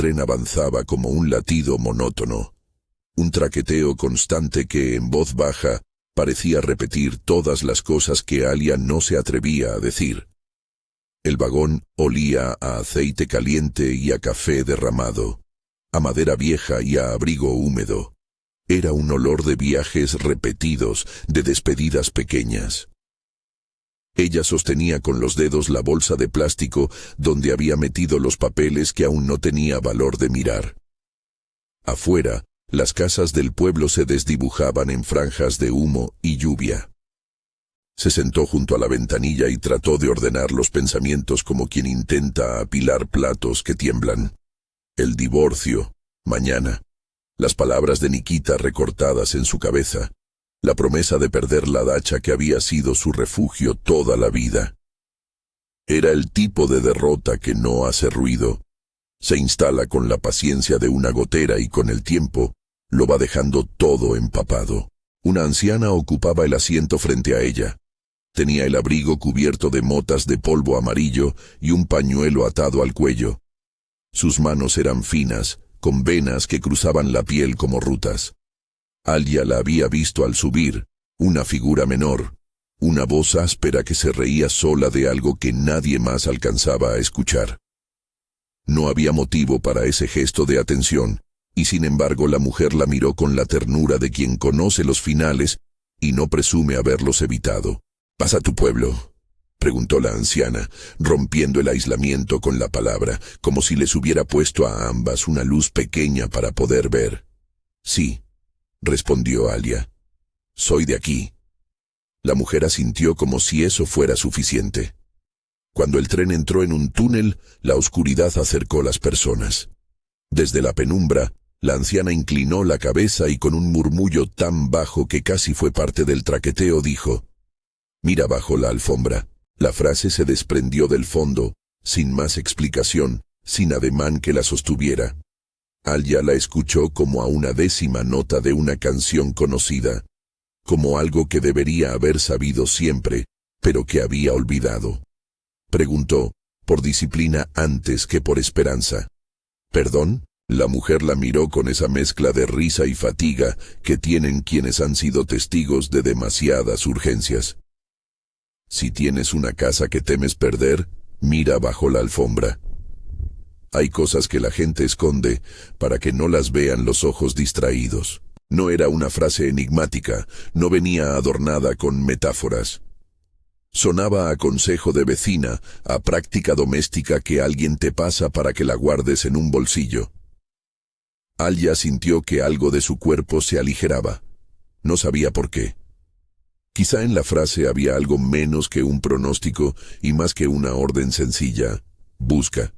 tren avanzaba como un latido monótono, un traqueteo constante que, en voz baja, parecía repetir todas las cosas que Alia no se atrevía a decir. El vagón olía a aceite caliente y a café derramado, a madera vieja y a abrigo húmedo. Era un olor de viajes repetidos, de despedidas pequeñas. Ella sostenía con los dedos la bolsa de plástico donde había metido los papeles que aún no tenía valor de mirar. Afuera, las casas del pueblo se desdibujaban en franjas de humo y lluvia. Se sentó junto a la ventanilla y trató de ordenar los pensamientos como quien intenta apilar platos que tiemblan. El divorcio, mañana. Las palabras de Nikita recortadas en su cabeza. La promesa de perder la dacha que había sido su refugio toda la vida. Era el tipo de derrota que no hace ruido. Se instala con la paciencia de una gotera y con el tiempo lo va dejando todo empapado. Una anciana ocupaba el asiento frente a ella. Tenía el abrigo cubierto de motas de polvo amarillo y un pañuelo atado al cuello. Sus manos eran finas, con venas que cruzaban la piel como rutas. Alia la había visto al subir, una figura menor, una voz áspera que se reía sola de algo que nadie más alcanzaba a escuchar. No había motivo para ese gesto de atención, y sin embargo la mujer la miró con la ternura de quien conoce los finales y no presume haberlos evitado. «¿Vas a tu pueblo?», preguntó la anciana, rompiendo el aislamiento con la palabra, como si les hubiera puesto a ambas una luz pequeña para poder ver. «Sí», respondió Alia. «Soy de aquí». La mujer asintió como si eso fuera suficiente. Cuando el tren entró en un túnel, la oscuridad acercó las personas. Desde la penumbra, la anciana inclinó la cabeza y con un murmullo tan bajo que casi fue parte del traqueteo dijo: «Mira bajo la alfombra». La frase se desprendió del fondo, sin más explicación, sin ademán que la sostuviera. Alia la escuchó como a una décima nota de una canción conocida, como algo que debería haber sabido siempre, pero que había olvidado. Preguntó, por disciplina antes que por esperanza: «¿Perdón?». La mujer la miró con esa mezcla de risa y fatiga que tienen quienes han sido testigos de demasiadas urgencias. «Si tienes una casa que temes perder, mira bajo la alfombra. Hay cosas que la gente esconde para que no las vean los ojos distraídos». No era una frase enigmática, no venía adornada con metáforas. Sonaba a consejo de vecina, a práctica doméstica que alguien te pasa para que la guardes en un bolsillo. Alia sintió que algo de su cuerpo se aligeraba. No sabía por qué. Quizá en la frase había algo menos que un pronóstico y más que una orden sencilla: «Busca.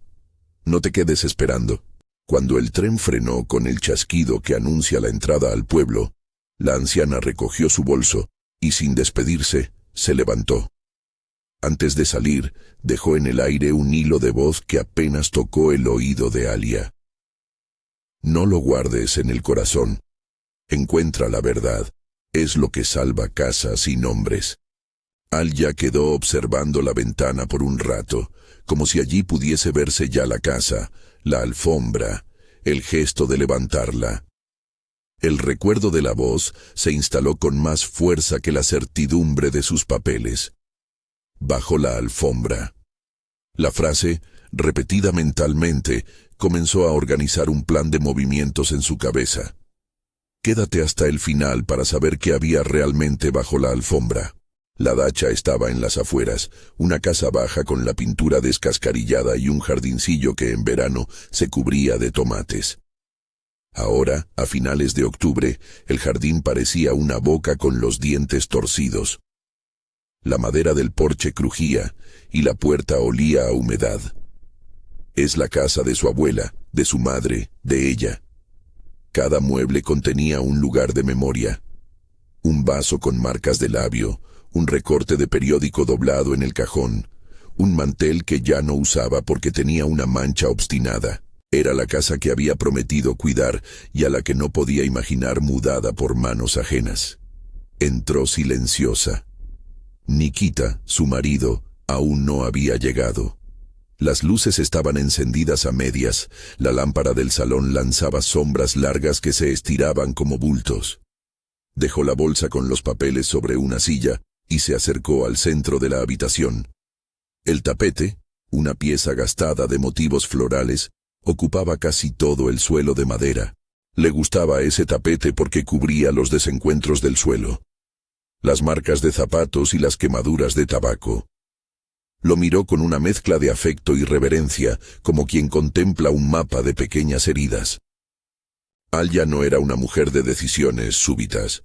No te quedes esperando». Cuando el tren frenó con el chasquido que anuncia la entrada al pueblo, la anciana recogió su bolso y, sin despedirse, se levantó. Antes de salir, dejó en el aire un hilo de voz que apenas tocó el oído de Alia. «No lo guardes en el corazón. Encuentra la verdad. Es lo que salva casas y nombres». Alia quedó observando la ventana por un rato, como si allí pudiese verse ya la casa, la alfombra, el gesto de levantarla. El recuerdo de la voz se instaló con más fuerza que la certidumbre de sus papeles. «Bajo la alfombra». La frase, repetida mentalmente, comenzó a organizar un plan de movimientos en su cabeza. Quédate hasta el final para saber qué había realmente bajo la alfombra. La dacha estaba en las afueras, una casa baja con la pintura descascarillada y un jardincillo que en verano se cubría de tomates. Ahora, a finales de octubre, el jardín parecía una boca con los dientes torcidos. La madera del porche crujía y la puerta olía a humedad. Es la casa de su abuela, de su madre, de ella. Cada mueble contenía un lugar de memoria. Un vaso con marcas de labio, un recorte de periódico doblado en el cajón, un mantel que ya no usaba porque tenía una mancha obstinada. Era la casa que había prometido cuidar y a la que no podía imaginar mudada por manos ajenas. Entró silenciosa. Nikita, su marido, aún no había llegado. Las luces estaban encendidas a medias, la lámpara del salón lanzaba sombras largas que se estiraban como bultos. Dejó la bolsa con los papeles sobre una silla y se acercó al centro de la habitación. El tapete, una pieza gastada de motivos florales, ocupaba casi todo el suelo de madera. Le gustaba ese tapete porque cubría los desencuentros del suelo, las marcas de zapatos y las quemaduras de tabaco. Lo miró con una mezcla de afecto y reverencia, como quien contempla un mapa de pequeñas heridas. Alia no era una mujer de decisiones súbitas.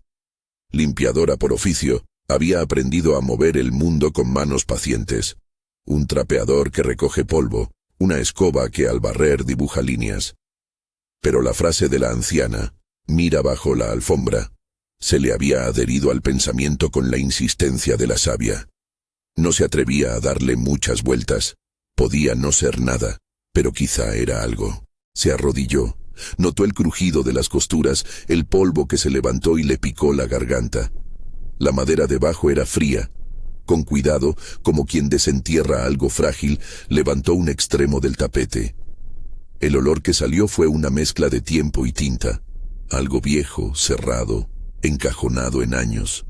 Limpiadora por oficio, había aprendido a mover el mundo con manos pacientes. Un trapeador que recoge polvo, una escoba que al barrer dibuja líneas. Pero la frase de la anciana, mira bajo la alfombra, se le había adherido al pensamiento con la insistencia de la sabia. No se atrevía a darle muchas vueltas. Podía no ser nada, pero quizá era algo. Se arrodilló, notó el crujido de las costuras, el polvo que se levantó y le picó la garganta. La madera debajo era fría. Con cuidado, como quien desentierra algo frágil, levantó un extremo del tapete. El olor que salió fue una mezcla de tiempo y tinta, algo viejo, cerrado, encajonado en años.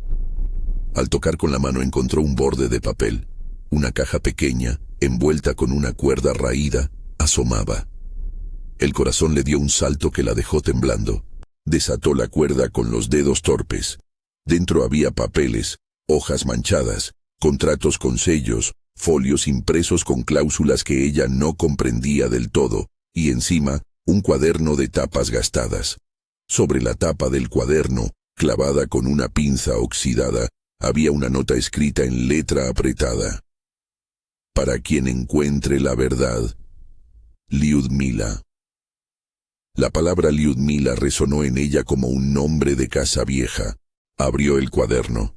Al tocar con la mano encontró un borde de papel. Una caja pequeña, envuelta con una cuerda raída, asomaba. El corazón le dio un salto que la dejó temblando. Desató la cuerda con los dedos torpes. Dentro había papeles, hojas manchadas, contratos con sellos, folios impresos con cláusulas que ella no comprendía del todo, y encima, un cuaderno de tapas gastadas. Sobre la tapa del cuaderno, clavada con una pinza oxidada, había una nota escrita en letra apretada. Para quien encuentre la verdad, Lyudmila. La palabra Lyudmila resonó en ella como un nombre de casa vieja. Abrió el cuaderno.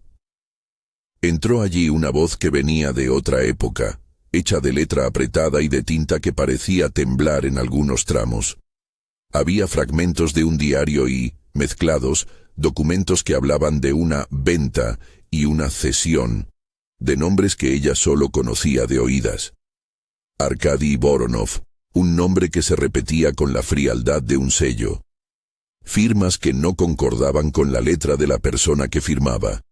Entró allí una voz que venía de otra época, hecha de letra apretada y de tinta que parecía temblar en algunos tramos. Había fragmentos de un diario y, mezclados, documentos que hablaban de una venta y una cesión, de nombres que ella solo conocía de oídas. Arkady Voronov, un nombre que se repetía con la frialdad de un sello. Firmas que no concordaban con la letra de la persona que firmaba,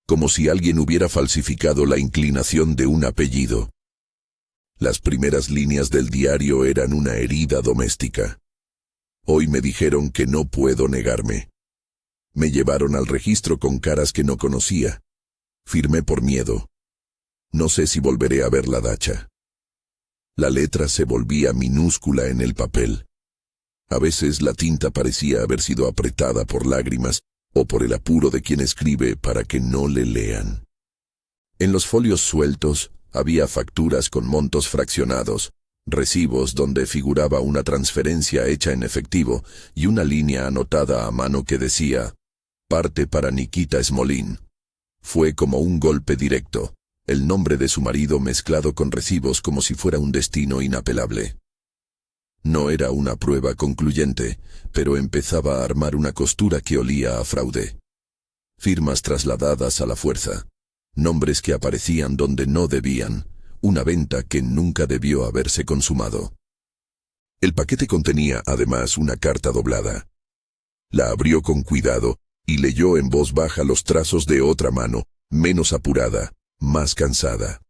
como si alguien hubiera falsificado la inclinación de un apellido. Las primeras líneas del diario eran una herida doméstica. Hoy me dijeron que no puedo negarme. Me llevaron al registro con caras que no conocía. Firmé por miedo. No sé si volveré a ver la dacha. La letra se volvía minúscula en el papel. A veces la tinta parecía haber sido apretada por lágrimas o por el apuro de quien escribe para que no le lean. En los folios sueltos había facturas con montos fraccionados, recibos donde figuraba una transferencia hecha en efectivo y una línea anotada a mano que decía «Parte para Nikita Smolin». Fue como un golpe directo, el nombre de su marido mezclado con recibos como si fuera un destino inapelable. No era una prueba concluyente, pero empezaba a armar una costura que olía a fraude. Firmas trasladadas a la fuerza, nombres que aparecían donde no debían, una venta que nunca debió haberse consumado. El paquete contenía además una carta doblada. La abrió con cuidado y leyó en voz baja los trazos de otra mano, menos apurada, más cansada.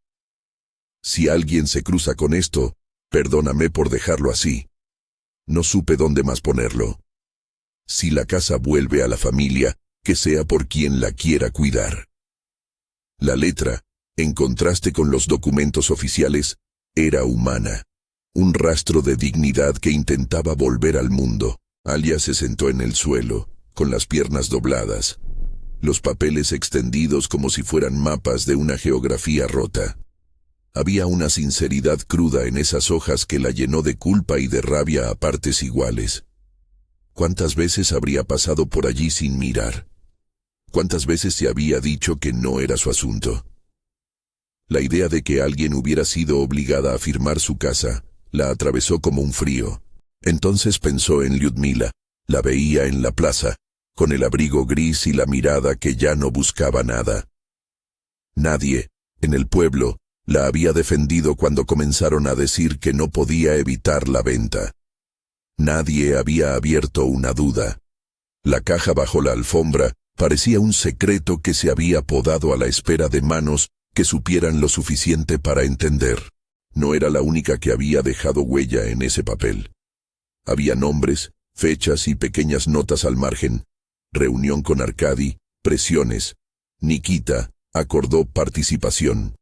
Si alguien se cruza con esto, perdóname por dejarlo así. No supe dónde más ponerlo. Si la casa vuelve a la familia, que sea por quien la quiera cuidar. La letra, en contraste con los documentos oficiales, era humana. Un rastro de dignidad que intentaba volver al mundo. Alia se sentó en el suelo, con las piernas dobladas, los papeles extendidos como si fueran mapas de una geografía rota. Había una sinceridad cruda en esas hojas que la llenó de culpa y de rabia a partes iguales. ¿Cuántas veces habría pasado por allí sin mirar? ¿Cuántas veces se había dicho que no era su asunto? La idea de que alguien hubiera sido obligada a firmar su casa la atravesó como un frío. Entonces pensó en Lyudmila. La veía en la plaza, con el abrigo gris y la mirada que ya no buscaba nada. Nadie, en el pueblo, La había defendido cuando comenzaron a decir que no podía evitar la venta. Nadie había abierto una duda. La caja bajo la alfombra parecía un secreto que se había podado a la espera de manos que supieran lo suficiente para entender. No era la única que había dejado huella en ese papel. Había nombres, fechas y pequeñas notas al margen. Reunión con Arkady, presiones. Nikita acordó participación.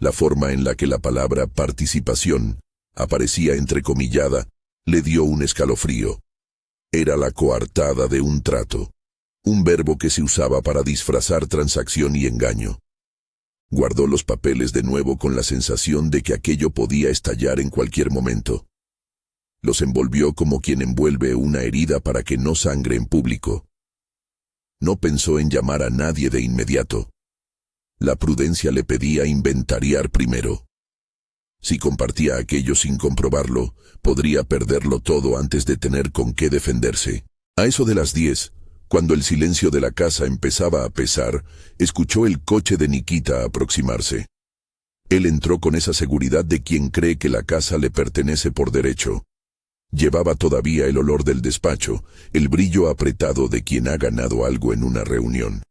La forma en la que la palabra participación aparecía entrecomillada le dio un escalofrío. Era la coartada de un trato, un verbo que se usaba para disfrazar transacción y engaño. Guardó los papeles de nuevo con la sensación de que aquello podía estallar en cualquier momento. Los envolvió como quien envuelve una herida para que no sangre en público. No pensó en llamar a nadie de inmediato. La prudencia le pedía inventariar primero. Si compartía aquello sin comprobarlo, podría perderlo todo antes de tener con qué defenderse. A eso de las 10, cuando el silencio de la casa empezaba a pesar, escuchó el coche de Nikita aproximarse. Él entró con esa seguridad de quien cree que la casa le pertenece por derecho. Llevaba todavía el olor del despacho, el brillo apretado de quien ha ganado algo en una reunión.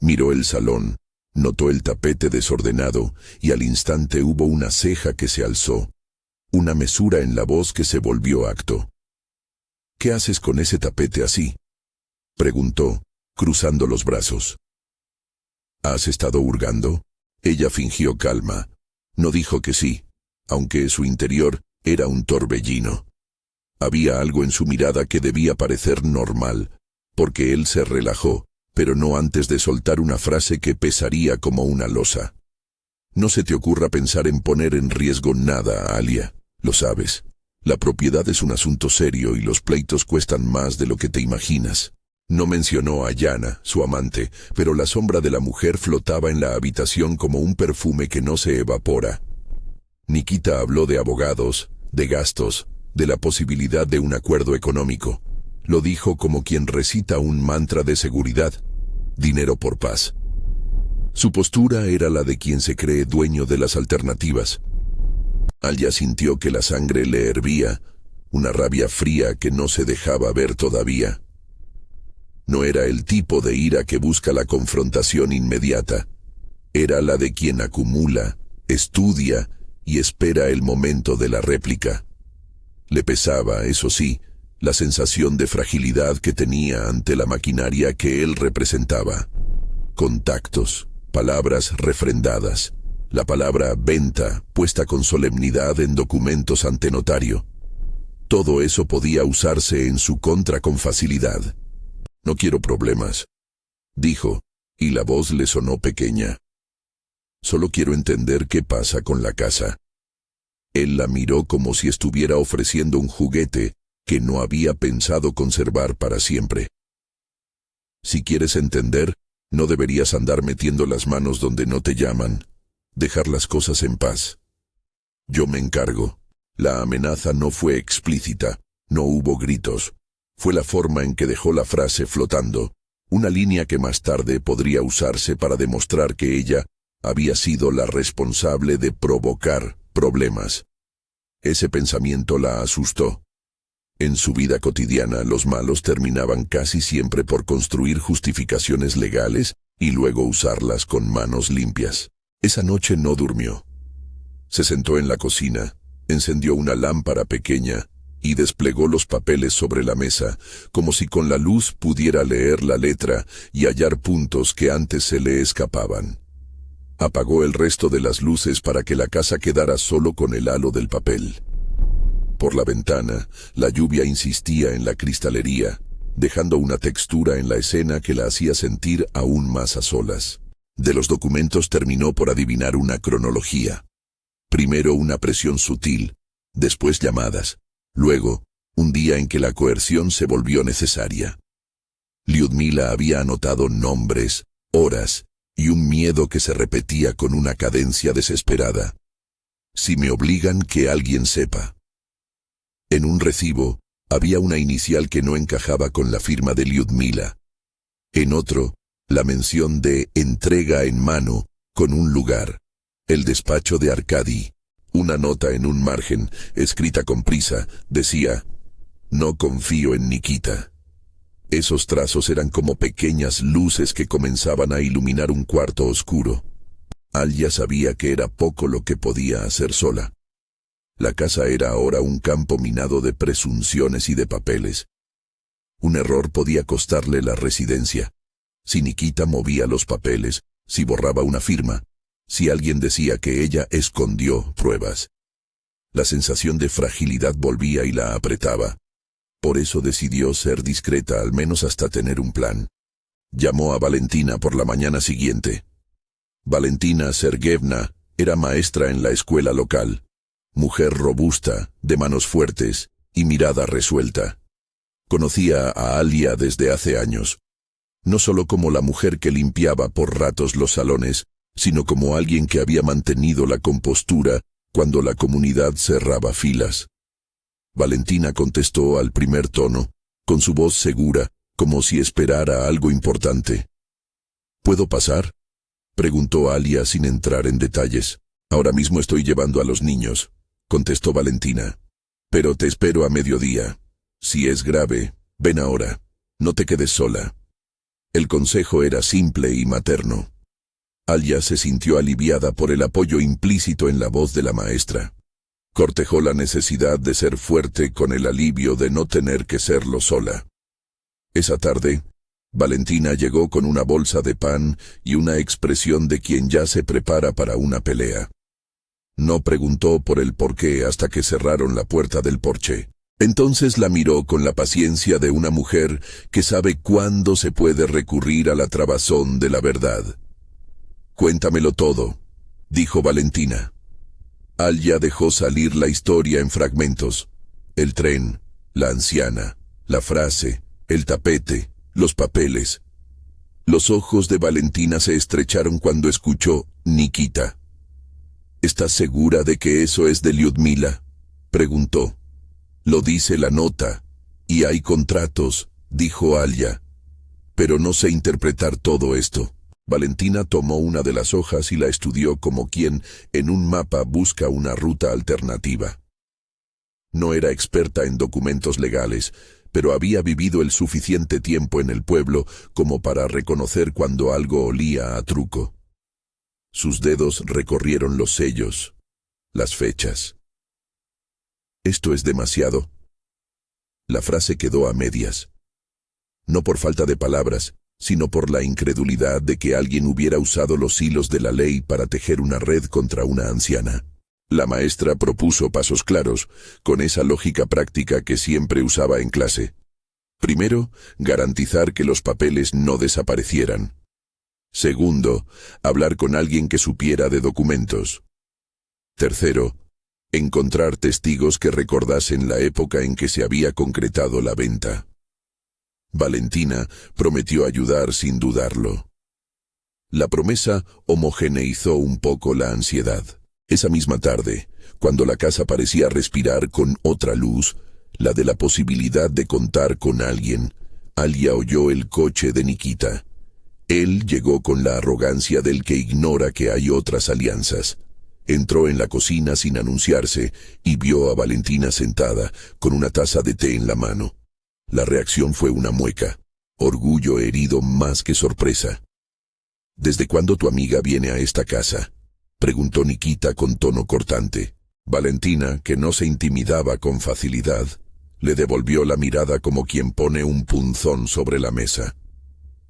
Miró el salón. Notó el tapete desordenado y al instante hubo una ceja que se alzó, una mesura en la voz que se volvió acto. «¿Qué haces con ese tapete así?», preguntó, cruzando los brazos. «¿Has estado hurgando?». Ella fingió calma. No dijo que sí, aunque su interior era un torbellino. Había algo en su mirada que debía parecer normal, porque él se relajó, pero no antes de soltar una frase que pesaría como una losa. «No se te ocurra pensar en poner en riesgo nada, Alia. Lo sabes. La propiedad es un asunto serio y los pleitos cuestan más de lo que te imaginas». No mencionó a Yana, su amante, pero la sombra de la mujer flotaba en la habitación como un perfume que no se evapora. Nikita habló de abogados, de gastos, de la posibilidad de un acuerdo económico. Lo dijo como quien recita un mantra de seguridad. Dinero por paz. Su postura era la de quien se cree dueño de las alternativas. Alia sintió que la sangre le hervía, una rabia fría que no se dejaba ver todavía. No era el tipo de ira que busca la confrontación inmediata. Era la de quien acumula, estudia y espera el momento de la réplica. Le pesaba, eso sí, la sensación de fragilidad que tenía ante la maquinaria que él representaba. Contactos, palabras refrendadas, la palabra venta puesta con solemnidad en documentos ante notario. Todo eso podía usarse en su contra con facilidad. «No quiero problemas», dijo, y la voz le sonó pequeña. «Solo quiero entender qué pasa con la casa». Él la miró como si estuviera ofreciendo un juguete que no había pensado conservar para siempre. «Si quieres entender, no deberías andar metiendo las manos donde no te llaman. Dejar las cosas en paz. Yo me encargo». La amenaza no fue explícita, no hubo gritos. Fue la forma en que dejó la frase flotando, una línea que más tarde podría usarse para demostrar que ella había sido la responsable de provocar problemas. Ese pensamiento la asustó. En su vida cotidiana, los malos terminaban casi siempre por construir justificaciones legales y luego usarlas con manos limpias. Esa noche no durmió. Se sentó en la cocina, encendió una lámpara pequeña y desplegó los papeles sobre la mesa, como si con la luz pudiera leer la letra y hallar puntos que antes se le escapaban. Apagó el resto de las luces para que la casa quedara solo con el halo del papel. Por la ventana, la lluvia insistía en la cristalería, dejando una textura en la escena que la hacía sentir aún más a solas. De los documentos terminó por adivinar una cronología. Primero una presión sutil, después llamadas. Luego, un día en que la coerción se volvió necesaria. Lyudmila había anotado nombres, horas y un miedo que se repetía con una cadencia desesperada. «Si me obligan, que alguien sepa». En un recibo, había una inicial que no encajaba con la firma de Lyudmila. En otro, la mención de «entrega en mano» con un lugar. El despacho de Arkady. Una nota en un margen, escrita con prisa, decía: «No confío en Nikita». Esos trazos eran como pequeñas luces que comenzaban a iluminar un cuarto oscuro. Alia sabía que era poco lo que podía hacer sola. La casa era ahora un campo minado de presunciones y de papeles. Un error podía costarle la residencia. Si Nikita movía los papeles, si borraba una firma, si alguien decía que ella escondió pruebas. La sensación de fragilidad volvía y la apretaba. Por eso decidió ser discreta, al menos hasta tener un plan. Llamó a Valentina por la mañana siguiente. Valentina Sergeyevna era maestra en la escuela local. Mujer robusta, de manos fuertes y mirada resuelta. Conocía a Alia desde hace años. No solo como la mujer que limpiaba por ratos los salones, sino como alguien que había mantenido la compostura cuando la comunidad cerraba filas. Valentina contestó al primer tono, con su voz segura, como si esperara algo importante. ¿Puedo pasar?, preguntó Alia sin entrar en detalles. Ahora mismo estoy llevando a los niños, contestó Valentina. Pero te espero a mediodía. Si es grave, ven ahora. No te quedes sola. El consejo era simple y materno. Alia se sintió aliviada por el apoyo implícito en la voz de la maestra. Cortejó la necesidad de ser fuerte con el alivio de no tener que serlo sola. Esa tarde, Valentina llegó con una bolsa de pan y una expresión de quien ya se prepara para una pelea. No preguntó por el porqué hasta que cerraron la puerta del porche. Entonces la miró con la paciencia de una mujer que sabe cuándo se puede recurrir a la trabazón de la verdad. «Cuéntamelo todo», dijo Valentina. Alia dejó salir la historia en fragmentos. El tren, la anciana, la frase, el tapete, los papeles. Los ojos de Valentina se estrecharon cuando escuchó Nikita. «¿Estás segura de que eso es de Lyudmila?», preguntó. «Lo dice la nota, y hay contratos», dijo Alia. «Pero no sé interpretar todo esto». Valentina tomó una de las hojas y la estudió como quien, en un mapa, busca una ruta alternativa. No era experta en documentos legales, pero había vivido el suficiente tiempo en el pueblo como para reconocer cuando algo olía a truco. Sus dedos recorrieron los sellos, las fechas. «Esto es demasiado». La frase quedó a medias. No por falta de palabras, sino por la incredulidad de que alguien hubiera usado los hilos de la ley para tejer una red contra una anciana. La maestra propuso pasos claros, con esa lógica práctica que siempre usaba en clase. Primero, garantizar que los papeles no desaparecieran. Segundo, hablar con alguien que supiera de documentos. Tercero, encontrar testigos que recordasen la época en que se había concretado la venta. Valentina prometió ayudar sin dudarlo. La promesa homogeneizó un poco la ansiedad. Esa misma tarde, cuando la casa parecía respirar con otra luz, la de la posibilidad de contar con alguien, Alia oyó el coche de Nikita. Él llegó con la arrogancia del que ignora que hay otras alianzas. Entró en la cocina sin anunciarse y vio a Valentina sentada, con una taza de té en la mano. La reacción fue una mueca, orgullo herido más que sorpresa. «¿Desde cuándo tu amiga viene a esta casa?», preguntó Nikita con tono cortante. Valentina, que no se intimidaba con facilidad, le devolvió la mirada como quien pone un punzón sobre la mesa.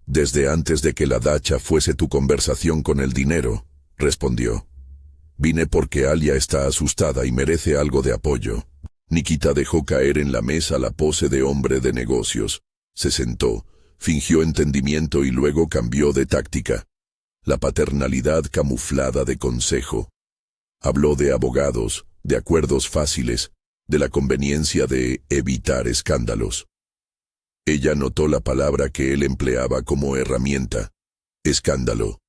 «Desde antes de que la dacha fuese tu conversación con el dinero», respondió. «Vine porque Alia está asustada y merece algo de apoyo». Nikita dejó caer en la mesa la pose de hombre de negocios. Se sentó, fingió entendimiento y luego cambió de táctica. La paternalidad camuflada de consejo. Habló de abogados, de acuerdos fáciles, de la conveniencia de evitar escándalos. Ella notó la palabra que él empleaba como herramienta: escándalo.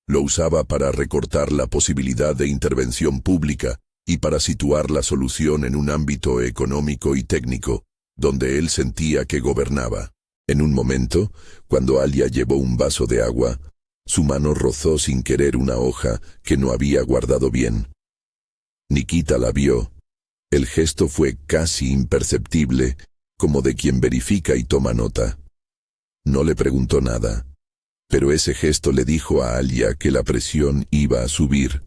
Lo usaba para recortar la posibilidad de intervención pública y para situar la solución en un ámbito económico y técnico, donde él sentía que gobernaba. En un momento, cuando Alia llevó un vaso de agua, Su mano rozó sin querer una hoja que no había guardado bien. Nikita la vio. El gesto fue casi imperceptible, como de quien verifica y toma nota. No le preguntó nada, pero ese gesto le dijo a Alia que la presión iba a subir.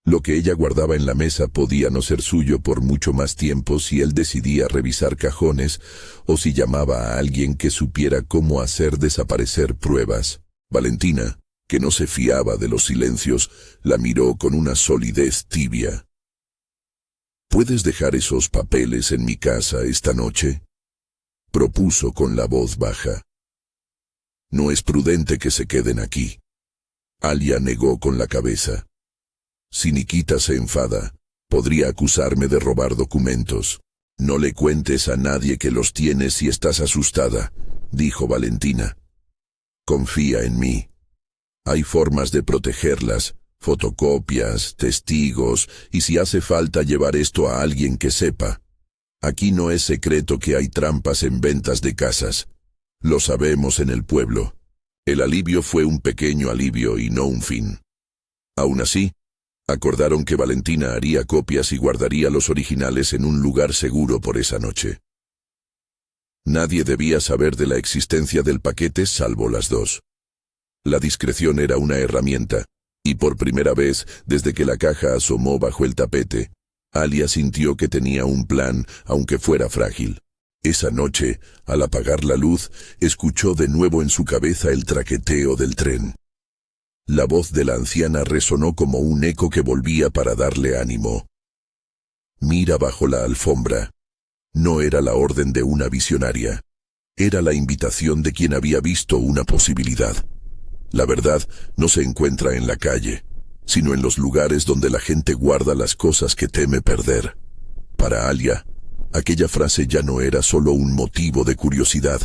Lo que ella guardaba en la mesa podía no ser suyo por mucho más tiempo si él decidía revisar cajones o si llamaba a alguien que supiera cómo hacer desaparecer pruebas. Valentina, que no se fiaba de los silencios, la miró con una solidez tibia. ¿Puedes dejar esos papeles en mi casa esta noche?, propuso con la voz baja. No es prudente que se queden aquí. Alia negó con la cabeza. Si Nikita se enfada, podría acusarme de robar documentos. No le cuentes a nadie que los tienes si estás asustada, dijo Valentina. Confía en mí. Hay formas de protegerlas, fotocopias, testigos, y si hace falta llevar esto a alguien que sepa. Aquí no es secreto que hay trampas en ventas de casas. Lo sabemos en el pueblo. El alivio fue un pequeño alivio y no un fin. Aún así, acordaron que Valentina haría copias y guardaría los originales en un lugar seguro por esa noche. Nadie debía saber de la existencia del paquete salvo las dos. La discreción era una herramienta, y por primera vez, desde que la caja asomó bajo el tapete, Alia sintió que tenía un plan, aunque fuera frágil. Esa noche, al apagar la luz, escuchó de nuevo en su cabeza el traqueteo del tren. La voz de la anciana resonó como un eco que volvía para darle ánimo. Mira bajo la alfombra. No era la orden de una visionaria. Era la invitación de quien había visto una posibilidad. La verdad no se encuentra en la calle, sino en los lugares donde la gente guarda las cosas que teme perder. Para Alia, aquella frase ya no era solo un motivo de curiosidad,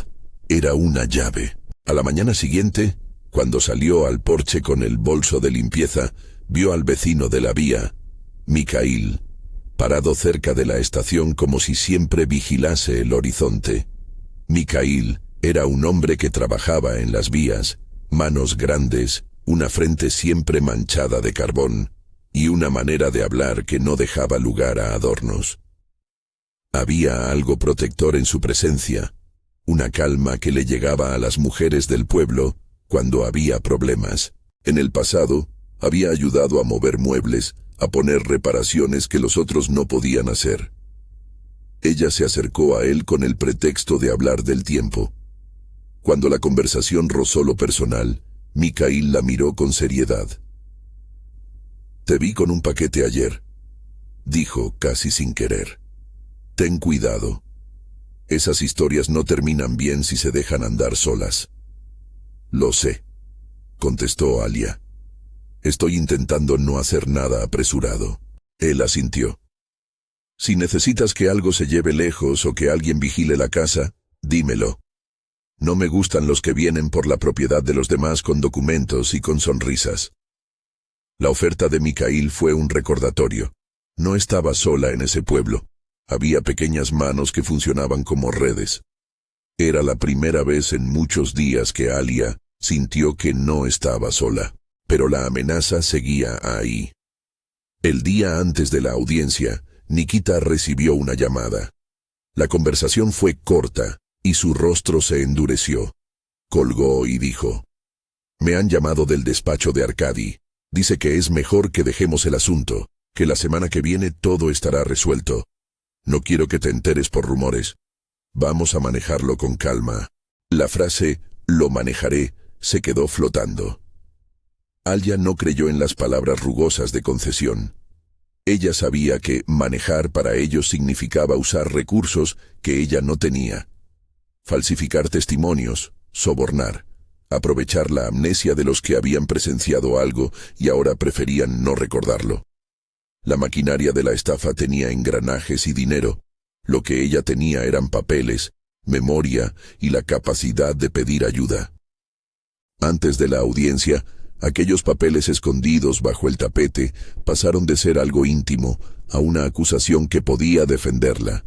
era una llave. A la mañana siguiente, cuando salió al porche con el bolso de limpieza, vio al vecino de la vía, Mikhail, parado cerca de la estación como si siempre vigilase el horizonte. Mikhail era un hombre que trabajaba en las vías, manos grandes, una frente siempre manchada de carbón, y una manera de hablar que no dejaba lugar a adornos. Había algo protector en su presencia, una calma que le llegaba a las mujeres del pueblo cuando había problemas. En el pasado, había ayudado a mover muebles, a poner reparaciones que los otros no podían hacer. Ella se acercó a él con el pretexto de hablar del tiempo. Cuando la conversación rozó lo personal, Mikhail la miró con seriedad. «Te vi con un paquete ayer», dijo casi sin querer. «Ten cuidado. Esas historias no terminan bien si se dejan andar solas». «Lo sé», contestó Alia. «Estoy intentando no hacer nada apresurado». Él asintió. «Si necesitas que algo se lleve lejos o que alguien vigile la casa, dímelo. No me gustan los que vienen por la propiedad de los demás con documentos y con sonrisas». La oferta de Mikhail fue un recordatorio. No estaba sola en ese pueblo. Había pequeñas manos que funcionaban como redes. Era la primera vez en muchos días que Alia sintió que no estaba sola, pero la amenaza seguía ahí. El día antes de la audiencia, Nikita recibió una llamada. La conversación fue corta y su rostro se endureció. Colgó y dijo: «Me han llamado del despacho de Arkady. Dice que es mejor que dejemos el asunto, que la semana que viene todo estará resuelto. No quiero que te enteres por rumores. Vamos a manejarlo con calma». La frase «lo manejaré» se quedó flotando. Alia no creyó en las palabras rugosas de concesión. Ella sabía que manejar para ellos significaba usar recursos que ella no tenía. Falsificar testimonios, sobornar, aprovechar la amnesia de los que habían presenciado algo y ahora preferían no recordarlo. La maquinaria de la estafa tenía engranajes y dinero. Lo que ella tenía eran papeles, memoria y la capacidad de pedir ayuda. Antes de la audiencia, aquellos papeles escondidos bajo el tapete pasaron de ser algo íntimo a una acusación que podía defenderla.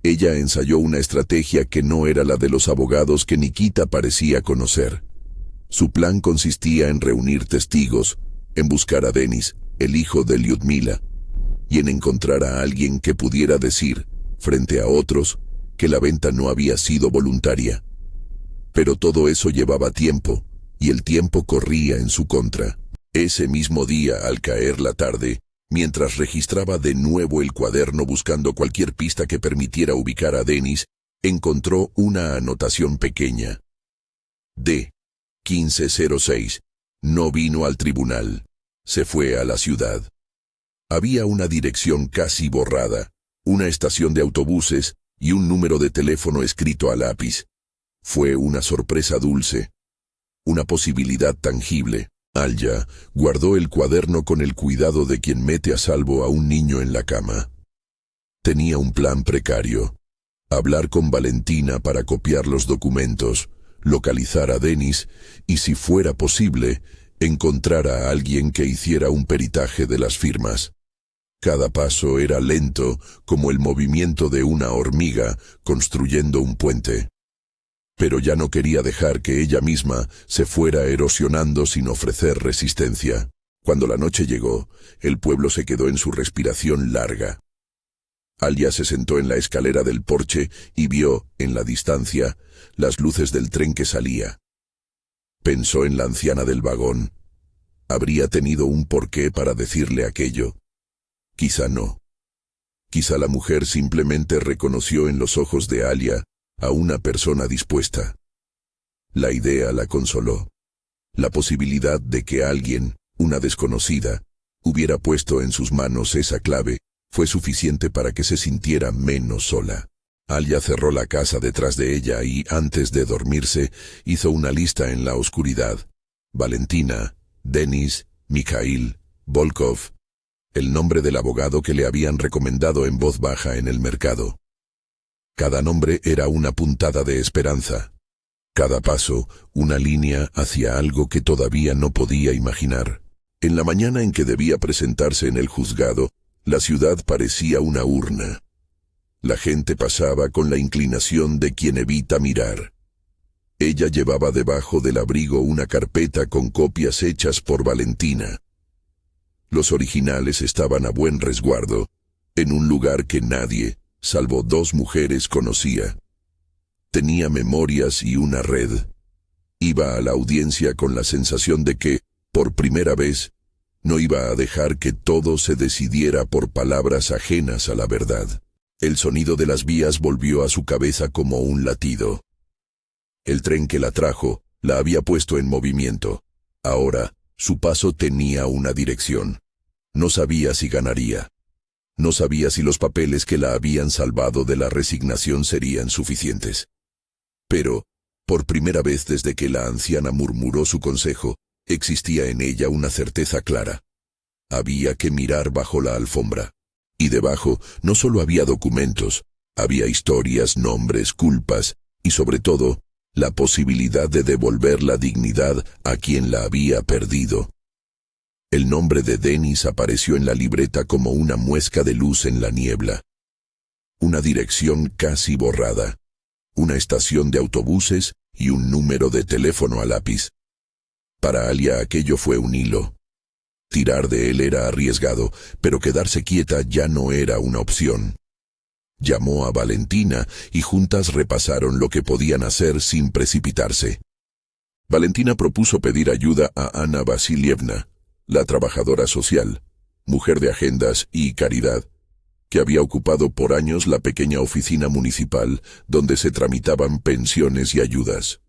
Ella ensayó una estrategia que no era la de los abogados que Nikita parecía conocer. Su plan consistía en reunir testigos, en buscar a Denis, el hijo de Lyudmila, y en encontrar a alguien que pudiera decir, frente a otros, que la venta no había sido voluntaria. Pero todo eso llevaba tiempo, y el tiempo corría en su contra. Ese mismo día, al caer la tarde, mientras registraba de nuevo el cuaderno buscando cualquier pista que permitiera ubicar a Denis, encontró una anotación pequeña. D. 1506. No vino al tribunal. Se fue a la ciudad. Había una dirección casi borrada, una estación de autobuses y un número de teléfono escrito a lápiz. Fue una sorpresa dulce, una posibilidad tangible. Alya guardó el cuaderno con el cuidado de quien mete a salvo a un niño en la cama. Tenía un plan precario: hablar con Valentina para copiar los documentos, localizar a Denis y, si fuera posible, encontrar a alguien que hiciera un peritaje de las firmas. Cada paso era lento, como el movimiento de una hormiga construyendo un puente. Pero ya no quería dejar que ella misma se fuera erosionando sin ofrecer resistencia. Cuando la noche llegó, el pueblo se quedó en su respiración larga. Alya se sentó en la escalera del porche y vio, en la distancia, las luces del tren que salía. Pensó en la anciana del vagón. ¿Habría tenido un porqué para decirle aquello? Quizá no. Quizá la mujer simplemente reconoció en los ojos de Alya a una persona dispuesta. La idea la consoló. La posibilidad de que alguien, una desconocida, hubiera puesto en sus manos esa clave fue suficiente para que se sintiera menos sola. Alya cerró la casa detrás de ella y, antes de dormirse, hizo una lista en la oscuridad. Valentina, Denis, Mikhail, Volkov, el nombre del abogado que le habían recomendado en voz baja en el mercado. Cada nombre era una puntada de esperanza. Cada paso, una línea hacia algo que todavía no podía imaginar. En la mañana en que debía presentarse en el juzgado, la ciudad parecía una urna. La gente pasaba con la inclinación de quien evita mirar. Ella llevaba debajo del abrigo una carpeta con copias hechas por Valentina. Los originales estaban a buen resguardo, en un lugar que nadie, salvo 2 mujeres, conocía. Tenía memorias y una red. Iba a la audiencia con la sensación de que, por primera vez, no iba a dejar que todo se decidiera por palabras ajenas a la verdad. El sonido de las vías volvió a su cabeza como un latido. El tren que la trajo la había puesto en movimiento. Ahora, su paso tenía una dirección. No sabía si ganaría. No sabía si los papeles que la habían salvado de la resignación serían suficientes. Pero, por primera vez desde que la anciana murmuró su consejo, existía en ella una certeza clara. Había que mirar bajo la alfombra. Y debajo no solo había documentos, había historias, nombres, culpas y, sobre todo, la posibilidad de devolver la dignidad a quien la había perdido. El nombre de Denis apareció en la libreta como una muesca de luz en la niebla. Una dirección casi borrada, una estación de autobuses y un número de teléfono a lápiz. Para Alya aquello fue un hilo. Tirar de él era arriesgado, pero quedarse quieta ya no era una opción. Llamó a Valentina y juntas repasaron lo que podían hacer sin precipitarse. Valentina propuso pedir ayuda a Ana Vasilievna, la trabajadora social, mujer de agendas y caridad, que había ocupado por años la pequeña oficina municipal donde se tramitaban pensiones y ayudas.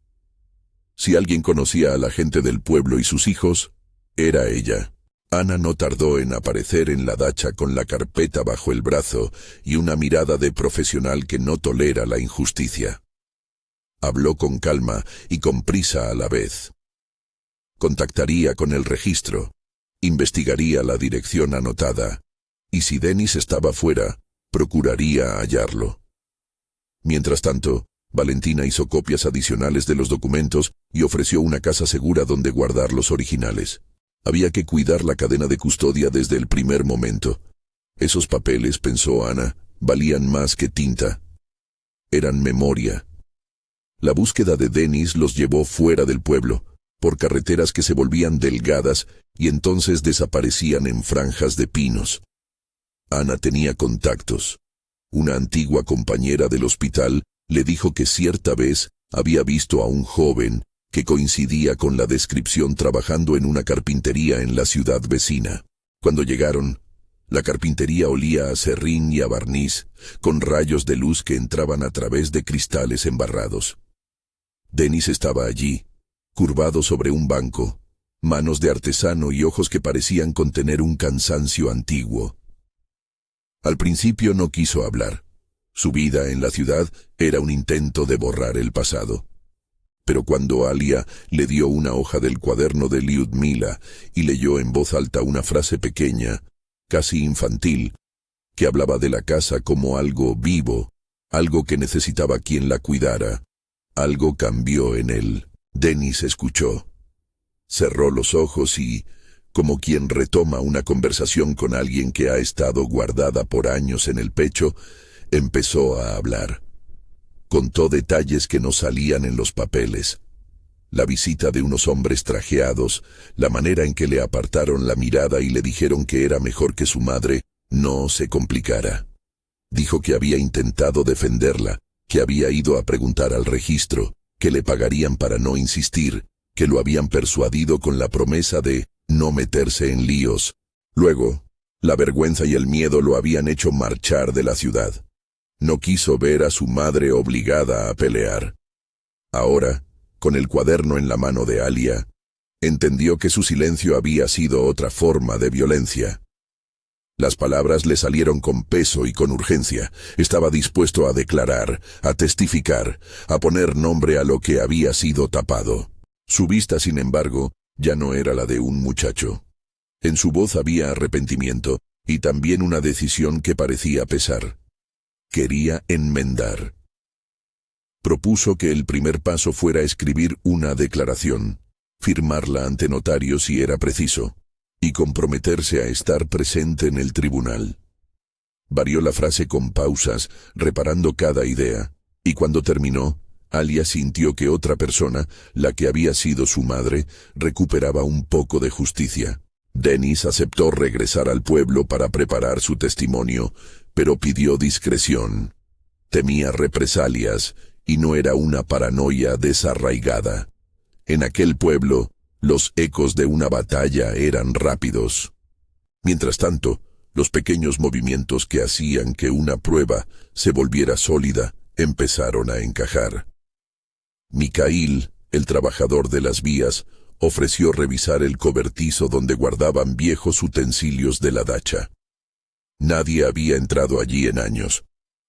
Si alguien conocía a la gente del pueblo y sus hijos, era ella. Ana no tardó en aparecer en la dacha con la carpeta bajo el brazo y una mirada de profesional que no tolera la injusticia. Habló con calma y con prisa a la vez. Contactaría con el registro, investigaría la dirección anotada, y si Denis estaba fuera, procuraría hallarlo. Mientras tanto, Valentina hizo copias adicionales de los documentos y ofreció una casa segura donde guardar los originales. Había que cuidar la cadena de custodia desde el primer momento. Esos papeles, pensó Ana, valían más que tinta. Eran memoria. La búsqueda de Denis los llevó fuera del pueblo, por carreteras que se volvían delgadas y entonces desaparecían en franjas de pinos. Ana tenía contactos. Una antigua compañera del hospital le dijo que cierta vez había visto a un joven que coincidía con la descripción trabajando en una carpintería en la ciudad vecina. Cuando llegaron, la carpintería olía a serrín y a barniz, con rayos de luz que entraban a través de cristales embarrados. Denis estaba allí, curvado sobre un banco, manos de artesano y ojos que parecían contener un cansancio antiguo. Al principio no quiso hablar. Su vida en la ciudad era un intento de borrar el pasado. Pero cuando Alia le dio una hoja del cuaderno de Lyudmila y leyó en voz alta una frase pequeña, casi infantil, que hablaba de la casa como algo vivo, algo que necesitaba quien la cuidara, algo cambió en él. Denis escuchó. Cerró los ojos y, como quien retoma una conversación con alguien que ha estado guardada por años en el pecho, empezó a hablar. Contó detalles que no salían en los papeles. La visita de unos hombres trajeados, la manera en que le apartaron la mirada y le dijeron que era mejor que su madre no se complicara. Dijo que había intentado defenderla, que había ido a preguntar al registro, que le pagarían para no insistir, que lo habían persuadido con la promesa de no meterse en líos. Luego, la vergüenza y el miedo lo habían hecho marchar de la ciudad. No quiso ver a su madre obligada a pelear. Ahora, con el cuaderno en la mano de Alia, entendió que su silencio había sido otra forma de violencia. Las palabras le salieron con peso y con urgencia. Estaba dispuesto a declarar, a testificar, a poner nombre a lo que había sido tapado. Su vista, sin embargo, ya no era la de un muchacho. En su voz había arrepentimiento y también una decisión que parecía pesar. Quería enmendar. Propuso que el primer paso fuera escribir una declaración, firmarla ante notario si era preciso, y comprometerse a estar presente en el tribunal. Varió la frase con pausas, reparando cada idea, y cuando terminó, Alia sintió que otra persona, la que había sido su madre, recuperaba un poco de justicia. Denis aceptó regresar al pueblo para preparar su testimonio, pero pidió discreción. Temía represalias, y no era una paranoia desarraigada. En aquel pueblo, los ecos de una batalla eran rápidos. Mientras tanto, los pequeños movimientos que hacían que una prueba se volviera sólida empezaron a encajar. Mikhail, el trabajador de las vías, ofreció revisar el cobertizo donde guardaban viejos utensilios de la dacha. Nadie había entrado allí en años.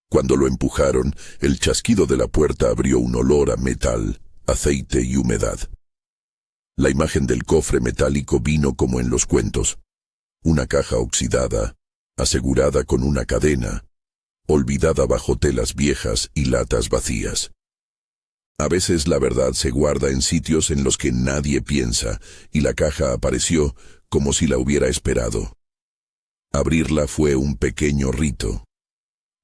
Cuando lo empujaron, el chasquido de la puerta abrió un olor a metal, aceite y humedad. La imagen del cofre metálico vino como en los cuentos. Una caja oxidada, asegurada con una cadena, olvidada bajo telas viejas y latas vacías. A veces la verdad se guarda en sitios en los que nadie piensa, y la caja apareció como si la hubiera esperado. Abrirla fue un pequeño rito.